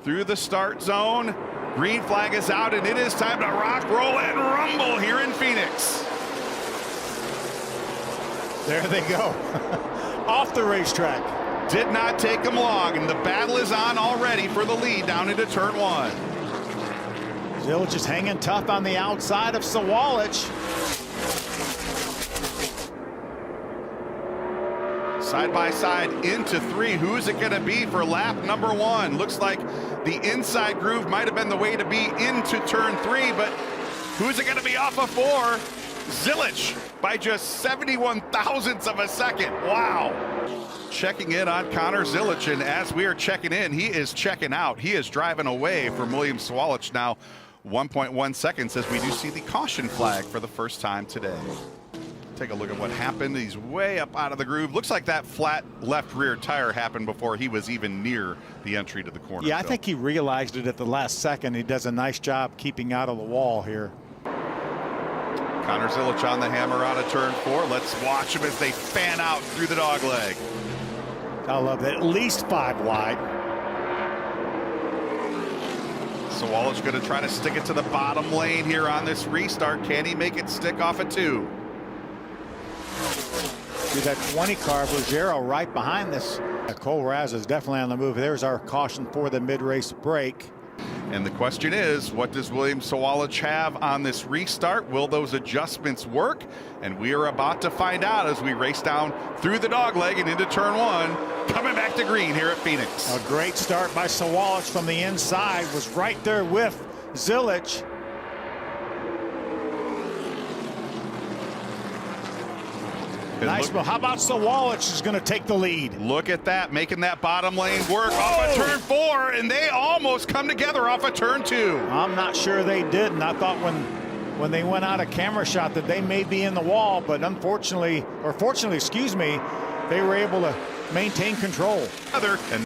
through the start zone. Green flag is out, and it is time to rock, roll, and rumble here in Phoenix. There they go. Off the racetrack. Did not take them long, and the battle is on already for the lead down into turn one. Zilich is hanging tough on the outside of Sawalich. Side by side into three. Who is it going to be for lap number one? Looks like the inside groove might have been the way to be into turn three, but who's it going to be off of four? Zilich by just 71 thousandths of a second. Wow. Checking in on Connor Zilich, and as we are checking in, he is checking out. He is driving away from William Sawalich now 1.1 seconds as we do see the caution flag for the first time today. Take a look at what happened. He's way up out of the groove. Looks like that flat left rear tire happened before he was even near the entry to the corner. Yeah, I think he realized it at the last second. He does a nice job keeping out of the wall here. Connor Zilich on the hammer out of turn four. Let's watch him as they fan out through the dog leg. I love that. At least 5 wide. Sawalich going to try to stick it to the bottom lane here on this restart. Can he make it stick off a 2? See that 20 car, Bergero, right behind this. Cole Raz is definitely on the move. There's our caution for the mid-race break. And the question is, what does William Sawalich have on this restart? Will those adjustments work? And we are about to find out as we race down through the dogleg and into turn one, coming back to green here at Phoenix. A great start by Sawalich from the inside, was right there with Zilich. Nice move. How about Sawalich is going to take the lead? Look at that, making that bottom lane work off of turn four, and they almost come together off of turn two. I'm not sure they didn't. I thought when they went out of camera shot that they may be in the wall, but unfortunately, or fortunately, excuse me, they were able to maintain control.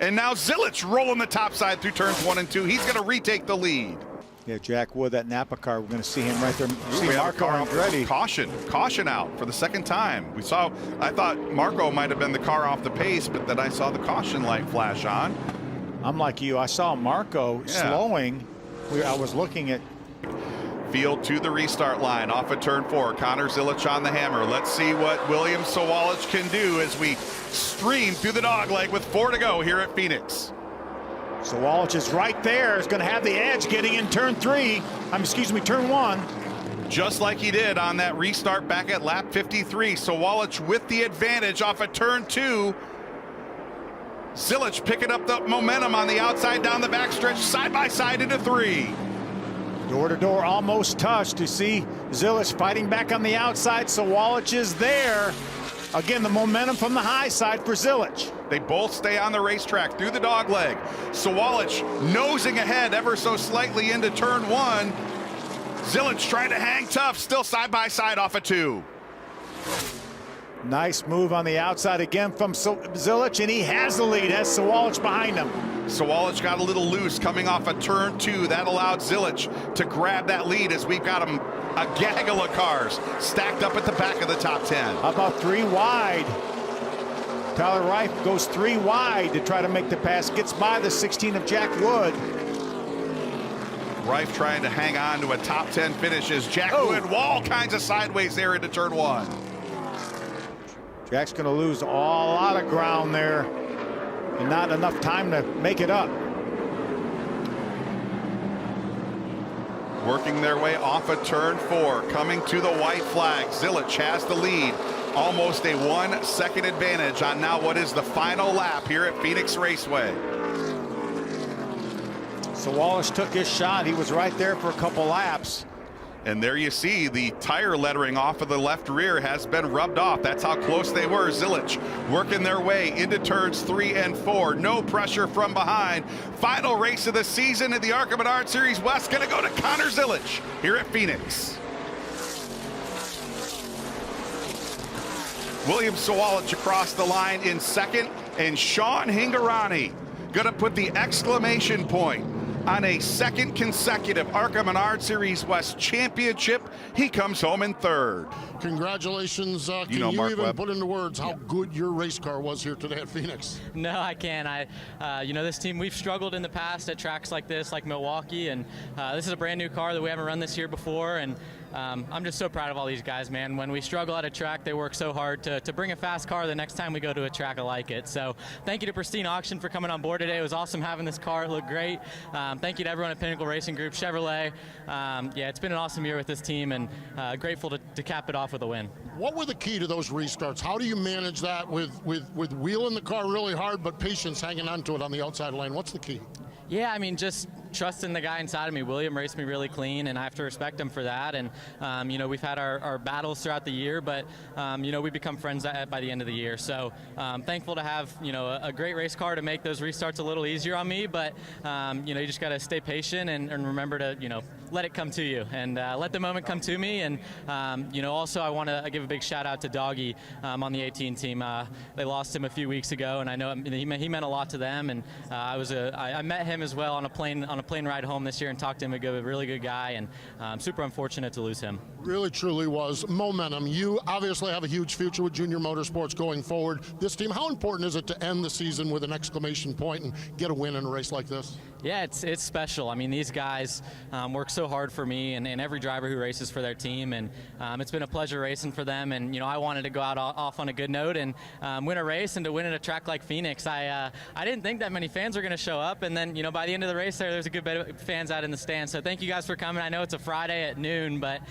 And now Zilich rolling the top side through turns 1 and 2. He's going to retake the lead. Yeah, Jack Wood, that Napa car, we're going to see him right there. See we Marco Andretti. Caution out for the second time. I thought Marco might have been the car off the pace, but then I saw the caution light flash on. I'm like you. I saw Marco slowing. I was looking at. Field to the restart line off of turn 4. Connor Zilich on the hammer. Let's see what William Sawalich can do as we stream through the dogleg with 4 to go here at Phoenix. Sawalich is right there. Is going to have the edge getting in turn 3. Turn 1. Just like he did on that restart back at lap 53. Sawalich with the advantage off of turn 2. Zilich picking up the momentum on the outside down the backstretch, side by side into 3. Door to door, almost touched. To see Zilich fighting back on the outside. Sawalich is there. Again, the momentum from the high side for Zilich. They both stay on the racetrack through the dogleg. Sawalich nosing ahead ever so slightly into turn 1. Zilich trying to hang tough, still side by side off of 2. Nice move on the outside again from Zilich, and he has the lead, has Sawalich behind him. Sawalich got a little loose coming off of turn 2. That allowed Zilich to grab that lead as we've got him a gaggle of cars stacked up at the back of the top 10. How about 3 wide? Tyler Reif goes 3 wide to try to make the pass, gets by the 16 of Jack Wood. Reif trying to hang on to a top 10 finish as Jack Wood all kinds of sideways there into turn 1. Jack's going to lose a lot of ground there and not enough time to make it up. Working their way off of turn 4, coming to the white flag. Zilich has the lead. Almost a 1 second advantage on now what is the final lap here at Phoenix Raceway. Sawalich took his shot. He was right there for a couple laps. And there you see the tire lettering off of the left rear has been rubbed off. That's how close they were. Zilich working their way into turns 3 and 4. No pressure from behind. Final race of the season in the ARCA Menard Series West going to go to Connor Zilich here at Phoenix. William Sawalich across the line in second, and Sean Hingorani going to put the exclamation point on a second consecutive ARCA Menard Series West Championship. He comes home in third. Congratulations. Can you Mark even Webb. put into words how good your race car was here today at Phoenix? No, I can't. This team, we've struggled in the past at tracks like this, like Milwaukee, and this is a brand new car that we haven't run this year before, and I'm just so proud of all these guys, man. When we struggle at a track, they work so hard to bring a fast car the next time we go to a track like it. So thank you to Pristine Auction for coming on board today. It was awesome having this car. It looked great. Thank you to everyone at Pinnacle Racing Group, Chevrolet. Yeah, it's been an awesome year with this team, and grateful to cap it off with a win. What were the key to those restarts? How do you manage that with wheeling the car really hard, but patience hanging onto it on the outside lane? What's the key? Yeah, I mean, just trusting the guy inside of me. William raced me really clean, and I have to respect him for that. And, we've had our battles throughout the year, but, we become friends by the end of the year. So thankful to have, a great race car to make those restarts a little easier on me. But, you just got to stay patient and remember to, let it come to you and let the moment come to me. And, also I want to give a big shout out to Doggy on the 18 team. They lost him a few weeks ago, and I know he meant a lot to them. And I met him as well on a plane ride home this year and talked to him. A really good guy, and super unfortunate to lose him. Really, truly was momentum. You obviously have a huge future with Junior Motorsports going forward. This team, how important is it to end the season with an exclamation point and get a win in a race like this? Yeah, it's special. I mean, these guys work so hard for me and every driver who races for their team, and it's been a pleasure racing for them. And I wanted to go out off on a good note and win a race, and to win at a track like Phoenix. I didn't think that many fans were going to show up, and then by the end of the race there's a good bit of fans out in the stands. So thank you guys for coming. I know it's a Friday at noon, but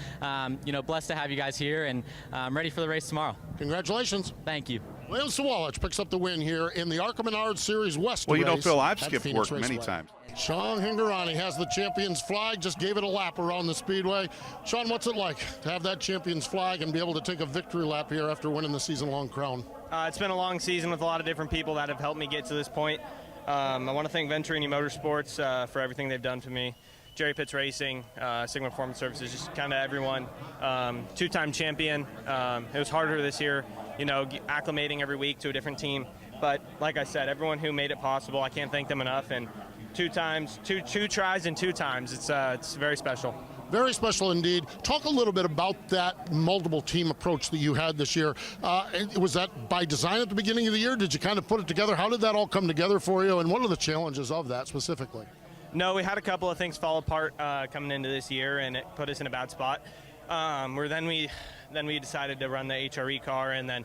blessed to have you guys here, and I'm ready for the race tomorrow. Congratulations. Thank you. William Sawalich picks up the win here in the ARCA Menard Series West Well, race Phil, I've at skipped Phoenix work many Raceway. times. Sean Hingarani has the champion's flag, just gave it a lap around the speedway. Sean, what's it like to have that champion's flag and be able to take a victory lap here after winning the season-long crown? It's been a long season with a lot of different people that have helped me get to this point. I want to thank Venturini Motorsports for everything they've done for me. Jerry Pitts Racing, Sigma Performance Services, just kind of everyone. Two-time champion. It was harder this year, acclimating every week to a different team. But like I said, everyone who made it possible, I can't thank them enough. And two tries and 2 times. It's very special. Very special indeed. Talk a little bit about that multiple team approach that you had this year. Was that by design at the beginning of the year? Did you kind of put it together? How did that all come together for you? And what are the challenges of that specifically? No, we had a couple of things fall apart coming into this year, and it put us in a bad spot. Then we decided to run the HRE car, and then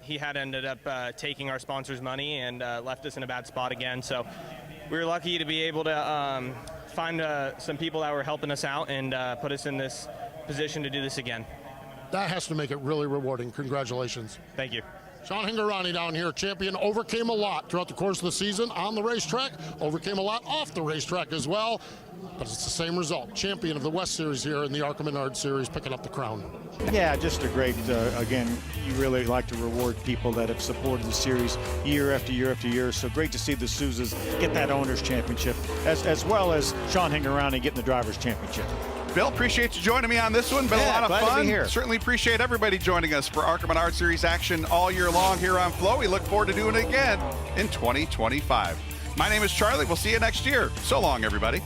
he had ended up taking our sponsors' money and left us in a bad spot again. So we were lucky to be able to find some people that were helping us out and put us in this position to do this again. That has to make it really rewarding. Congratulations. Thank you. Sean Hingarani down here, champion, overcame a lot throughout the course of the season on the racetrack, overcame a lot off the racetrack as well, but it's the same result. Champion of the West Series here in the ARCA Menard Series, picking up the crown. Yeah, just a great, again, you really like to reward people that have supported the series year after year after year. So great to see the Souzas get that owner's championship, as well as Sean Hingarani getting the driver's championship. Bill, appreciate you joining me on this one. Been a lot of glad fun. to be here. Certainly appreciate everybody joining us for ARCA Menard Series action all year long here on Flow. We look forward to doing it again in 2025. My name is Charlie. We'll see you next year. So long, everybody.